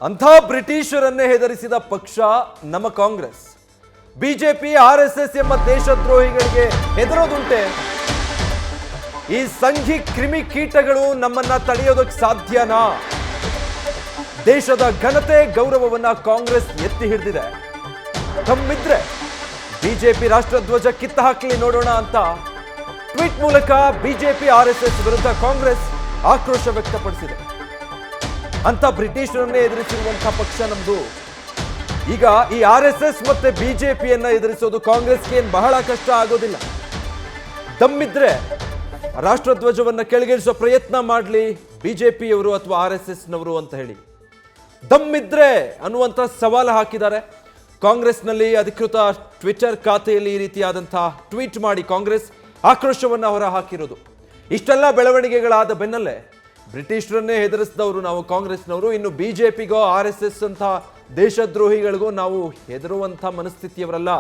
ಅಂಥ ಬ್ರಿಟಿಷರನ್ನೇ ಹೆದರಿಸಿದ ಪಕ್ಷ ನಮ್ಮ ಕಾಂಗ್ರೆಸ್. ಬಿಜೆಪಿ ಆರ್ಎಸ್ಎಸ್ ಎಂಬ ದೇಶದ್ರೋಹಿಗಳಿಗೆ ಹೆದರೋದುಂಟೆ? ಈ ಸಂಘಿ ಕ್ರಿಮಿ ಕೀಟಗಳು ನಮ್ಮನ್ನ ತಡೆಯೋದಕ್ಕೆ ಸಾಧ್ಯನಾ? ದೇಶದ ಘನತೆ ಗೌರವವನ್ನ ಕಾಂಗ್ರೆಸ್ ಎತ್ತಿ ಹಿಡಿದಿದೆ. ತಮ್ಮಿದ್ರೆ ಬಿಜೆಪಿ ರಾಷ್ಟ್ರಧ್ವಜ ಕಿತ್ತ ಹಾಕಲಿ ನೋಡೋಣ ಅಂತ ಟ್ವೀಟ್ ಮೂಲಕ ಬಿಜೆಪಿ ಆರ್ಎಸ್ಎಸ್ ವಿರುದ್ಧ ಕಾಂಗ್ರೆಸ್ ಆಕ್ರೋಶ ವ್ಯಕ್ತಪಡಿಸಿದೆ. ಅಂತ ಬ್ರಿಟಿಷರನ್ನೇ ಎದುರಿಸಿರುವಂತಹ ಪಕ್ಷ ನಮ್ದು. ಈಗ ಈ ಆರ್ಎಸ್ಎಸ್ ಮತ್ತೆ ಬಿಜೆಪಿಯನ್ನ ಎದುರಿಸೋದು ಕಾಂಗ್ರೆಸ್ಗೆ ಏನು ಬಹಳ ಕಷ್ಟ ಆಗೋದಿಲ್ಲ. ದಮ್ಮಿದ್ರೆ ರಾಷ್ಟ್ರಧ್ವಜವನ್ನ ಕೆಳಗಿಳಿಸೋ ಪ್ರಯತ್ನ ಮಾಡಲಿ ಬಿಜೆಪಿಯವರು ಅಥವಾ ಆರ್ಎಸ್ಎಸ್ನವರು ಅಂತ ಹೇಳಿ ದಮ್ಮಿದ್ರೆ ಅನ್ನುವಂಥ ಸವಾಲು ಹಾಕಿದ್ದಾರೆ. ಕಾಂಗ್ರೆಸ್ನಲ್ಲಿ ಅಧಿಕೃತ ಟ್ವಿಟರ್ ಖಾತೆಯಲ್ಲಿ ಈ ರೀತಿಯಾದಂತಹ ಟ್ವೀಟ್ ಮಾಡಿ ಕಾಂಗ್ರೆಸ್ ಆಕ್ರೋಶವನ್ನ ಹೊರ ಹಾಕಿರೋದು. ಇಷ್ಟೆಲ್ಲ ಬೆಳವಣಿಗೆಗಳಾದ ಬೆನ್ನಲ್ಲೇ ಬ್ರಿಟಿಷರನ್ನೇ ಹೆದರಿಸಿದವರು ನಾವು ಕಾಂಗ್ರೆಸ್ನವರು. ಇನ್ನು ಬಿಜೆಪಿಗೋ ಆರ್ಎಸ್ಎಸ್ ಅಂತ ದೇಶದ್ರೋಹಿಗಳಿಗೂ ನಾವು ಹೆದರುವಂಥ ಮನಸ್ಥಿತಿಯವರಲ್ಲ.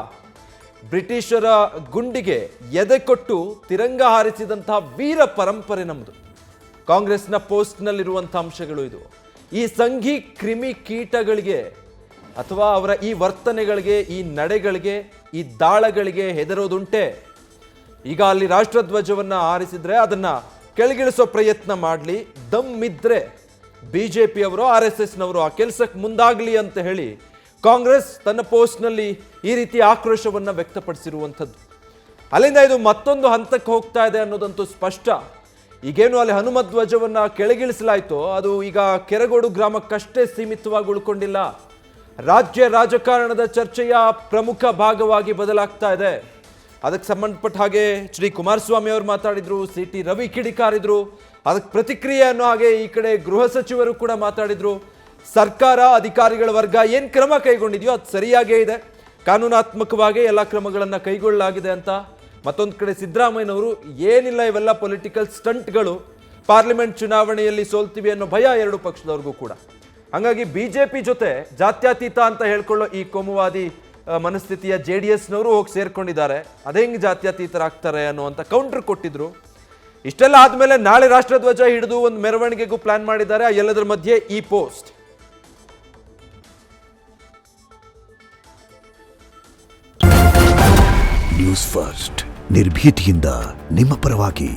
ಬ್ರಿಟಿಷರ ಗುಂಡಿಗೆ ಎದೆ ಕೊಟ್ಟು ತಿರಂಗ ಹಾರಿಸಿದಂತಹ ವೀರ ಪರಂಪರೆ ನಮ್ಮದು. ಕಾಂಗ್ರೆಸ್ನ ಪೋಸ್ಟ್ನಲ್ಲಿರುವಂಥ ಅಂಶಗಳು ಇದು. ಈ ಸಂಘಿ ಕ್ರಿಮಿ ಕೀಟಗಳಿಗೆ ಅಥವಾ ಅವರ ಈ ವರ್ತನೆಗಳಿಗೆ, ಈ ನಡೆಗಳಿಗೆ, ಈ ದಾಳಗಳಿಗೆ ಹೆದರೋದುಂಟೆ? ಈಗ ಅಲ್ಲಿ ರಾಷ್ಟ್ರಧ್ವಜವನ್ನ ಆರಿಸಿದ್ರೆ ಅದನ್ನ ಕೆಳಗಿಳಿಸೋ ಪ್ರಯತ್ನ ಮಾಡಲಿ. ದಮ್ಮಿದ್ರೆ ಬಿಜೆಪಿಯವರು ಆರ್ಎಸ್ಎಸ್ನವರು ಆ ಕೆಲಸಕ್ಕೆ ಮುಂದಾಗಲಿ ಅಂತ ಹೇಳಿ ಕಾಂಗ್ರೆಸ್ ತನ್ನ ಪೋಸ್ಟ್ನಲ್ಲಿ ಈ ರೀತಿ ಆಕ್ರೋಶವನ್ನು ವ್ಯಕ್ತಪಡಿಸಿರುವಂಥದ್ದು. ಅಲ್ಲಿಂದ ಇದು ಮತ್ತೊಂದು ಹಂತಕ್ಕೆ ಹೋಗ್ತಾ ಇದೆ ಅನ್ನೋದಂತೂ ಸ್ಪಷ್ಟ. ಈಗೇನು ಅಲ್ಲಿ ಹನುಮ ಧ್ವಜವನ್ನು ಕೆಳಗಿಳಿಸಲಾಯಿತೋ ಅದು ಈಗ ಕೆರಗೋಡು ಗ್ರಾಮಕ್ಕಷ್ಟೇ ಸೀಮಿತವಾಗಿ ಉಳ್ಕೊಂಡಿಲ್ಲ. ರಾಜ್ಯ ರಾಜಕಾರಣದ ಚರ್ಚೆಯ ಪ್ರಮುಖ ಭಾಗವಾಗಿ ಬದಲಾಗ್ತಾ ಇದೆ. ಅದಕ್ಕೆ ಸಂಬಂಧಪಟ್ಟ ಹಾಗೆ ಎಚ್ ಡಿ ಕುಮಾರಸ್ವಾಮಿ ಅವರು ಮಾತಾಡಿದ್ರು, ಸಿ ಟಿ ರವಿ ಕಿಡಿಕಾರಿದ್ರು. ಅದಕ್ಕೆ ಪ್ರತಿಕ್ರಿಯೆ ಅನ್ನೋ ಹಾಗೆ ಈ ಕಡೆ ಗೃಹ ಸಚಿವರು ಕೂಡ ಮಾತಾಡಿದ್ರು. ಸರ್ಕಾರ ಅಧಿಕಾರಿಗಳ ವರ್ಗ ಏನು ಕ್ರಮ ಕೈಗೊಂಡಿದೆಯೋ ಅದು ಸರಿಯಾಗೇ ಇದೆ, ಕಾನೂನಾತ್ಮಕವಾಗಿ ಎಲ್ಲ ಕ್ರಮಗಳನ್ನು ಕೈಗೊಳ್ಳಲಾಗಿದೆ ಅಂತ. ಮತ್ತೊಂದು ಕಡೆ ಸಿದ್ದರಾಮಯ್ಯನವರು ಏನಿಲ್ಲ ಇವೆಲ್ಲ ಪೊಲಿಟಿಕಲ್ ಸ್ಟಂಟ್ಗಳು, ಪಾರ್ಲಿಮೆಂಟ್ ಚುನಾವಣೆಯಲ್ಲಿ ಸೋಲ್ತೀವಿ ಅನ್ನೋ ಭಯ ಎರಡು ಪಕ್ಷದವ್ರಿಗೂ ಕೂಡ. ಹಾಗಾಗಿ ಬಿಜೆಪಿ ಜೊತೆ ಜಾತ್ಯತೀತ ಅಂತ ಹೇಳ್ಕೊಳ್ಳೋ ಈ ಕೋಮುವಾದಿ ಮನಸ್ಥಿತಿಯ JDSನವರು ಹೋಗಿ ಸೇರ್ಕೊಂಡಿದ್ದಾರೆ. ಅದೇ ಹೆಂಗೆ ಜಾತ್ಯತೀತರಾಗ್ತಾರೆ ಅನ್ನುವಂಥ ಕೌಂಟರ್ ಕೊಟ್ಟಿದ್ರು. ಇಷ್ಟೆಲ್ಲ ಆದಮೇಲೆ ನಾಳೆ ರಾಷ್ಟ್ರಧ್ವಜ ಹಿಡಿದು ಒಂದು ಮೆರವಣಿಗೆಗೂ ಪ್ಲಾನ್ ಮಾಡಿದ್ದಾರೆ. ಎಲ್ಲದರ ಮಧ್ಯೆ ಈ ಪೋಸ್ಟ್. ನ್ಯೂಸ್ ಫಸ್ಟ್ ನಿರ್ಭೀತಿಯಿಂದ ನಿಮ್ಮ ಪರವಾಗಿ.